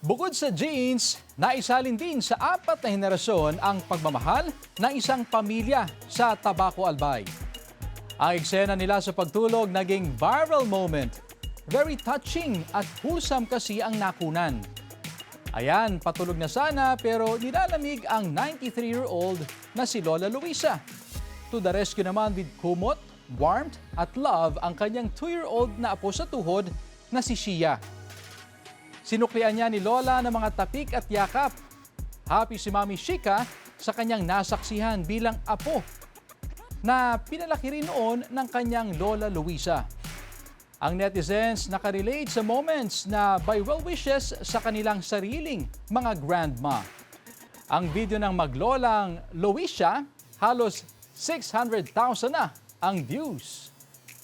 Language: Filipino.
Bukod sa genes, naisalin din sa apat na henerasyon ang pagmamahal ng isang pamilya sa Tabaco Albay. Ang eksena nila sa pagtulog naging viral moment. Very touching at wholesome kasi ang nakunan. Ayan, patulog na sana pero nilalamig ang 93-year-old na si Lola Luisa. To the rescue naman with kumot, warmth at love ang kanyang 2-year-old na apo sa tuhod na si Shia. Sinuklian niya ni Lola ng mga tapik at yakap. Happy si Mami Shika sa kanyang nasaksihan bilang apo na pinalaki rin noon ng kanyang Lola Luisa. Ang netizens nakarelate sa moments na by well wishes sa kanilang sariling mga grandma. Ang video ng maglolang Luisa, halos 600,000 na ang views.